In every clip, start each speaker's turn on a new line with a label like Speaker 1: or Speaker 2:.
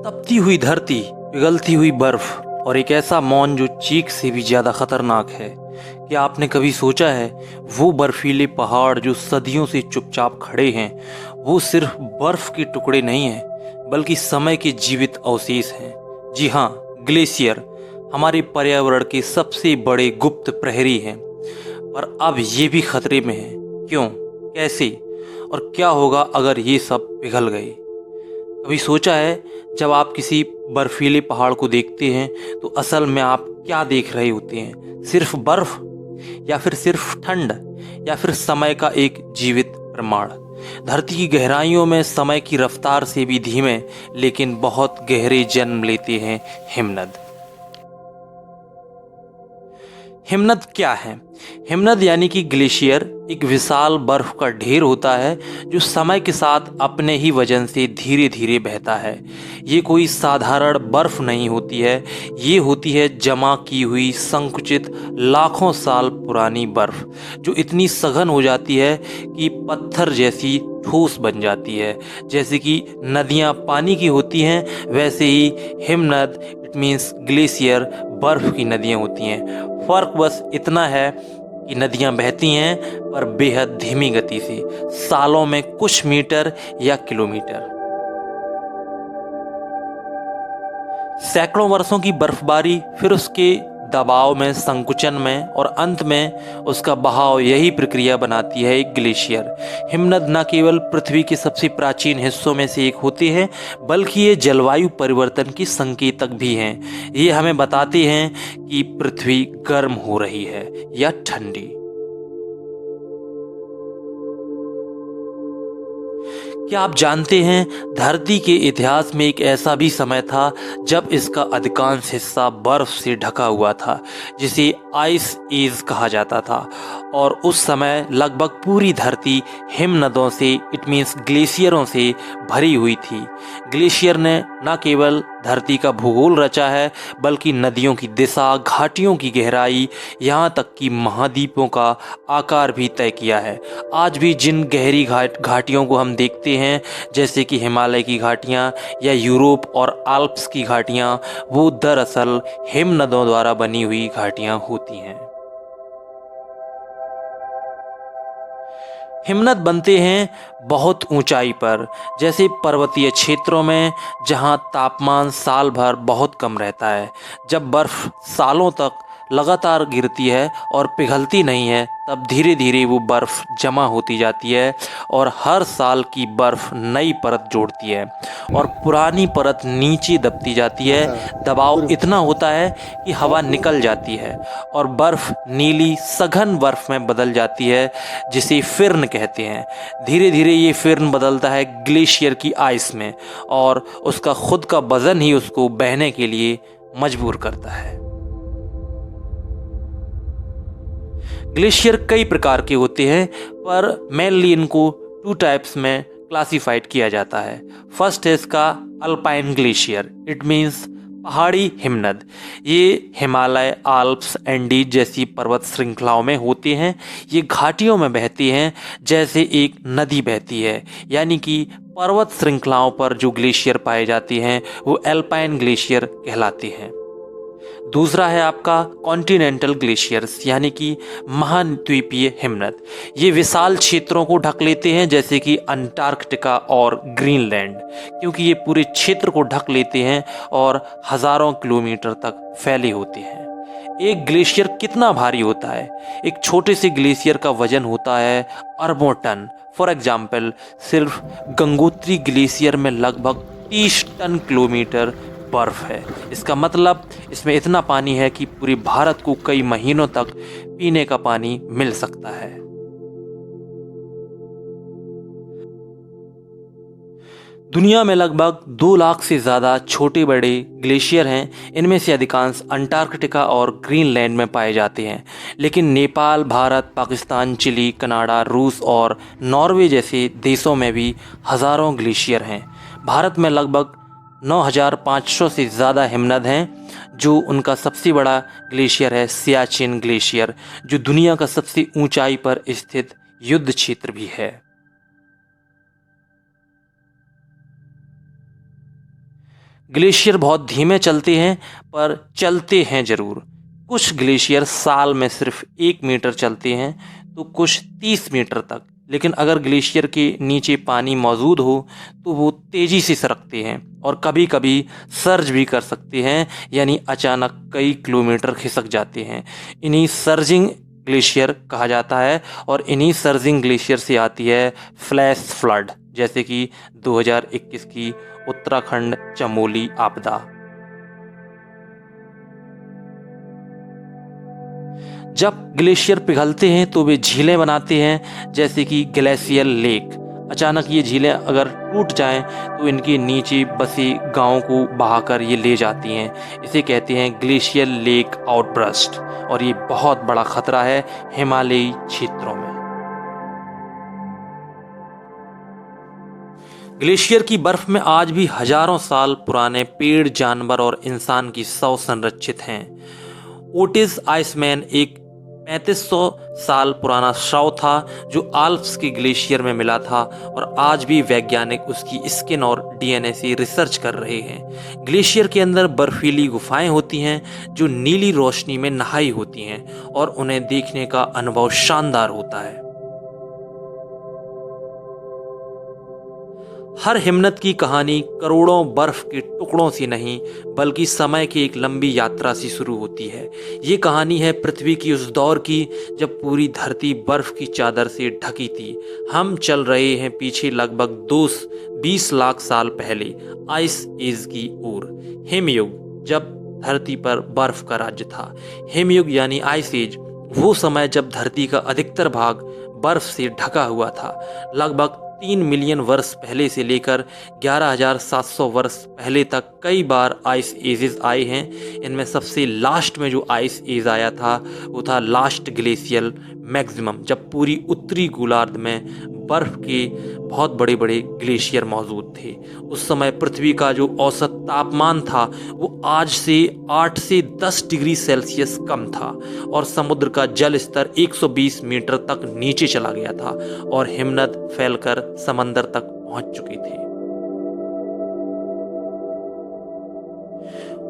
Speaker 1: तपती हुई धरती, पिघलती हुई बर्फ और एक ऐसा मौन जो चीख से भी ज्यादा खतरनाक है। क्या आपने कभी सोचा है वो बर्फीले पहाड़ जो सदियों से चुपचाप खड़े हैं, वो सिर्फ बर्फ के टुकड़े नहीं हैं, बल्कि समय के जीवित अवशेष हैं। जी हाँ, ग्लेशियर हमारे पर्यावरण के सबसे बड़े गुप्त प्रहरी हैं। पर अब ये भी खतरे में हैं। क्यों, कैसे और क्या होगा अगर ये सब पिघल गए? कभी सोचा है जब आप किसी बर्फीले पहाड़ को देखते हैं तो असल में आप क्या देख रहे होते हैं? सिर्फ बर्फ, या फिर सिर्फ ठंड, या फिर समय का एक जीवित प्रमाण? धरती की गहराइयों में समय की रफ्तार से भी धीमे लेकिन बहुत गहरे जन्म लेते हैं हिमनद। हिमनद क्या है? हिमनद यानी कि ग्लेशियर एक विशाल बर्फ का ढेर होता है जो समय के साथ अपने ही वजन से धीरे धीरे बहता है। ये कोई साधारण बर्फ नहीं होती है, ये होती है जमा की हुई संकुचित लाखों साल पुरानी बर्फ जो इतनी सघन हो जाती है कि पत्थर जैसी ठोस बन जाती है। जैसे कि नदियाँ पानी की होती हैं, वैसे ही हिमनद इट मीन्स ग्लेशियर बर्फ की नदियाँ होती हैं। फर्क बस इतना है कि नदियां बहती हैं पर बेहद धीमी गति से, सालों में कुछ मीटर या किलोमीटर। सैकड़ों वर्षों की बर्फबारी, फिर उसके दबाव में, संकुचन में और अंत में उसका बहाव, यही प्रक्रिया बनाती है एक ग्लेशियर। हिमनद न केवल पृथ्वी के सबसे प्राचीन हिस्सों में से एक होते हैं, बल्कि ये जलवायु परिवर्तन की संकेतक भी हैं। ये हमें बताते हैं कि पृथ्वी गर्म हो रही है या ठंडी। क्या आप जानते हैं धरती के इतिहास में एक ऐसा भी समय था जब इसका अधिकांश हिस्सा बर्फ से ढका हुआ था, जिसे आइस एज कहा जाता था। और उस समय लगभग पूरी धरती हिमनदों से इट मीन्स ग्लेशियरों से भरी हुई थी। ग्लेशियर ने न केवल धरती का भूगोल रचा है, बल्कि नदियों की दिशा, घाटियों की गहराई, यहाँ तक कि महाद्वीपों का आकार भी तय किया है। आज भी जिन गहरी घाटियों को हम देखते हैं, जैसे कि हिमालय की घाटियाँ या यूरोप और आल्प्स की घाटियाँ, वो दरअसल हिमनदों द्वारा बनी हुई घाटियाँ होती हैं। हिमनद बनते हैं बहुत ऊंचाई पर, जैसे पर्वतीय क्षेत्रों में जहां तापमान साल भर बहुत कम रहता है। जब बर्फ सालों तक लगातार गिरती है और पिघलती नहीं है, तब धीरे धीरे वो बर्फ जमा होती जाती है और हर साल की बर्फ नई परत जोड़ती है और पुरानी परत नीचे दबती जाती है। दबाव इतना होता है कि हवा निकल जाती है और बर्फ नीली सघन बर्फ में बदल जाती है, जिसे फिर्न कहते हैं। धीरे धीरे ये फिर्न बदलता है ग्लेशियर की आइस में और उसका खुद का वजन ही उसको बहने के लिए मजबूर करता है। ग्लेशियर कई प्रकार के होते हैं, पर मेनली इनको 2 टाइप्स में क्लासिफाइड किया जाता है। फर्स्ट है इसका अल्पाइन ग्लेशियर, इट मीन्स पहाड़ी हिमनद। ये हिमालय, आल्प्स, एंडीज जैसी पर्वत श्रृंखलाओं में होते हैं। ये घाटियों में बहती हैं जैसे एक नदी बहती है, यानी कि पर्वत श्रृंखलाओं पर जो ग्लेशियर पाए जाते हैं वो अल्पाइन ग्लेशियर कहलाते हैं। दूसरा है आपका कॉन्टिनेंटल ग्लेशियर्स, यानी कि महाद्वीपीय हिमनद। ये विशाल क्षेत्रों को ढक लेते हैं, जैसे कि अंटार्कटिका और ग्रीनलैंड, क्योंकि ये पूरे क्षेत्र को ढक लेते हैं और हजारों किलोमीटर तक फैले होते हैं। एक ग्लेशियर कितना भारी होता है? एक छोटे से ग्लेशियर का वजन होता है अरबों टन। फॉर एग्जाम्पल, सिर्फ गंगोत्री ग्लेशियर में लगभग 30 टन किलोमीटर बर्फ है। इसका मतलब इसमें इतना पानी है कि पूरे भारत को कई महीनों तक पीने का पानी मिल सकता है। दुनिया में लगभग 2 लाख से ज़्यादा छोटे बड़े ग्लेशियर हैं। इनमें से अधिकांश अंटार्कटिका और ग्रीनलैंड में पाए जाते हैं, लेकिन नेपाल, भारत, पाकिस्तान, चिली, कनाडा, रूस और नॉर्वे जैसे देशों में भी हज़ारों ग्लेशियर हैं। भारत में लगभग 9,500 से ज़्यादा हिमनद हैं, जो उनका सबसे बड़ा ग्लेशियर है सियाचिन ग्लेशियर, जो दुनिया का सबसे ऊंचाई पर स्थित युद्ध क्षेत्र भी है। ग्लेशियर बहुत धीमे चलते हैं पर चलते हैं ज़रूर। कुछ ग्लेशियर साल में सिर्फ 1 मीटर चलते हैं तो कुछ 30 मीटर तक। लेकिन अगर ग्लेशियर के नीचे पानी मौजूद हो तो वो तेज़ी से सरकते हैं और कभी कभी सर्ज भी कर सकते हैं, यानी अचानक कई किलोमीटर खिसक जाते हैं। इन्हीं सर्जिंग ग्लेशियर कहा जाता है और इन्हीं सर्जिंग ग्लेशियर से आती है फ्लैश फ्लड, जैसे कि 2021 की उत्तराखंड चमोली आपदा। जब ग्लेशियर पिघलते हैं तो वे झीलें बनाते हैं, जैसे कि ग्लेशियल लेक। अचानक ये झीलें अगर टूट जाएं तो इनके नीचे बसे गांवों को बहाकर ये ले जाती हैं। इसे कहते हैं ग्लेशियल लेक आउटबर्स्ट और ये बहुत बड़ा खतरा है हिमालयी क्षेत्रों में। ग्लेशियर की बर्फ में आज भी हजारों साल पुराने पेड़, जानवर और इंसान की शव संरक्षित हैं। ओटिस आइसमैन एक 3500 साल पुराना शव था जो आल्प्स के ग्लेशियर में मिला था और आज भी वैज्ञानिक उसकी स्किन और डीएनए से रिसर्च कर रहे हैं। ग्लेशियर के अंदर बर्फीली गुफाएं होती हैं जो नीली रोशनी में नहाई होती हैं और उन्हें देखने का अनुभव शानदार होता है। हर हिम्मत की कहानी करोड़ों बर्फ के टुकड़ों से नहीं बल्कि समय की एक लंबी यात्रा से शुरू होती है। ये कहानी है पृथ्वी की उस दौर की जब पूरी धरती बर्फ की चादर से ढकी थी। हम चल रहे हैं पीछे लगभग 20 लाख साल पहले आइस एज की ओर। हिमयुग, जब धरती पर बर्फ का राज्य था। हिमयुग यानी आइस एज वो समय जब धरती का अधिकतर भाग बर्फ से ढका हुआ था। लगभग 3 मिलियन वर्ष पहले से लेकर 11,700 वर्ष पहले तक कई बार आइस एजेस आए हैं। इनमें सबसे लास्ट में जो आइस एज आया था वो था लास्ट ग्लेशियल मैक्सिमम, जब पूरी उत्तरी गोलार्ध में बर्फ के बहुत बड़े बड़े ग्लेशियर मौजूद थे। उस समय पृथ्वी का जो औसत तापमान था वो आज से 8 से 10 डिग्री सेल्सियस कम था और समुद्र का जल स्तर 120 मीटर तक नीचे चला गया था और हिमनद फैलकर समंदर तक पहुंच चुके थे।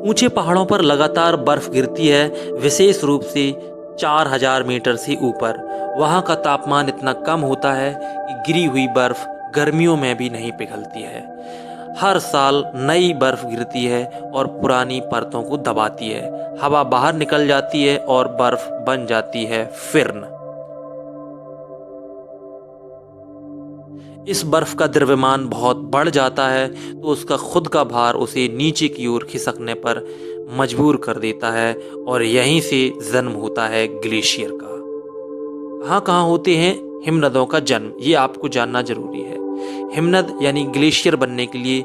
Speaker 1: ऊंचे पहाड़ों पर लगातार बर्फ गिरती है, विशेष रूप से 4000 मीटर से ऊपर। वहां का तापमान इतना कम होता है कि गिरी हुई बर्फ गर्मियों में भी नहीं पिघलती है। हर साल नई बर्फ गिरती है और पुरानी परतों को दबाती है। हवा बाहर निकल जाती है और बर्फ बन जाती है फिर्न। इस बर्फ का द्रव्यमान बहुत बढ़ जाता है तो उसका खुद का भार उसे नीचे की ओर खिसकने पर मजबूर कर देता है और यहीं से जन्म होता है ग्लेशियर का। कहाँ कहाँ होते हैं हिमनदों का जन्म, ये आपको जानना जरूरी है। हिमनद यानी ग्लेशियर बनने के लिए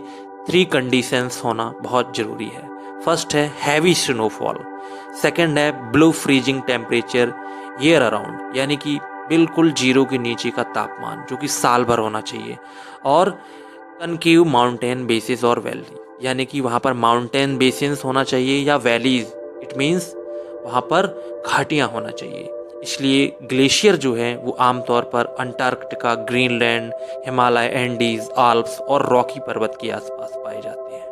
Speaker 1: 3 कंडीशंस होना बहुत जरूरी है। फर्स्ट है हैवी स्नोफॉल, सेकंड है below freezing temperature year around, यानी कि बिल्कुल 0 के नीचे का तापमान जो कि साल भर होना चाहिए, और कनकेव माउंटेन बेसिस और वैली, यानी कि वहाँ पर माउंटेन बेसिन्स होना चाहिए या वैलीज, इट मीन्स वहाँ पर घाटियाँ होना चाहिए। इसलिए ग्लेशियर जो है वो आमतौर पर Antarctica, Greenland, Himalaya, Andes, Alps और रॉकी पर्वत के आसपास पाए जाते हैं।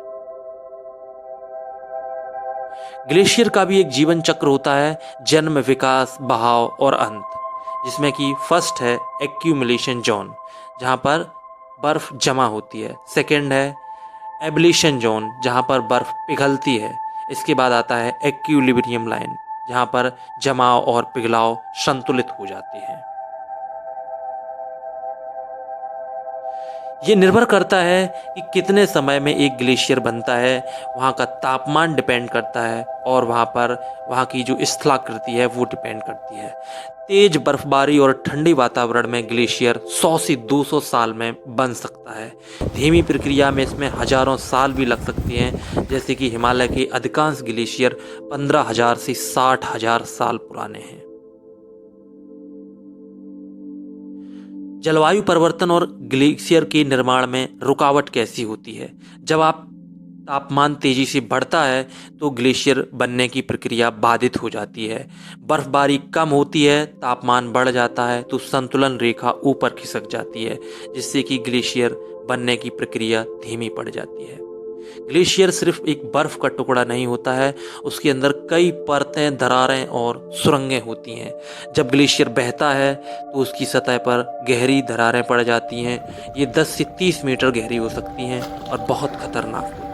Speaker 1: ग्लेशियर का भी एक जीवन चक्र होता है, जन्म, विकास, बहाव और अंत, जिसमें कि फर्स्ट है एक्यूमुलेशन जोन जहाँ पर बर्फ जमा होती है। सेकंड है एब्लिशन जोन जहाँ पर बर्फ पिघलती है। इसके बाद आता है एक्यूलिब्रियम लाइन जहाँ पर जमाव और पिघलाव संतुलित हो जाते हैं। ये निर्भर करता है कि कितने समय में एक ग्लेशियर बनता है, वहाँ का तापमान डिपेंड करता है और वहाँ की जो स्थलाकृति है वो डिपेंड करती है। तेज बर्फबारी और ठंडी वातावरण में ग्लेशियर 100 से 200 साल में बन सकता है। धीमी प्रक्रिया में इसमें हजारों साल भी लग सकते हैं, जैसे कि हिमालय के अधिकांश ग्लेशियर 15,000 से 60,000 साल पुराने हैं। जलवायु परिवर्तन और ग्लेशियर के निर्माण में रुकावट कैसी होती है? जब तापमान तेजी से बढ़ता है तो ग्लेशियर बनने की प्रक्रिया बाधित हो जाती है। बर्फबारी कम होती है, तापमान बढ़ जाता है तो संतुलन रेखा ऊपर खिसक जाती है, जिससे कि ग्लेशियर बनने की प्रक्रिया धीमी पड़ जाती है। ग्लेशियर सिर्फ एक बर्फ का टुकड़ा नहीं होता है, उसके अंदर कई परतें, दरारें और सुरंगें होती हैं। जब ग्लेशियर बहता है तो उसकी सतह पर गहरी दरारें पड़ जाती हैं। ये 10 से 30 मीटर गहरी हो सकती हैं और बहुत खतरनाक।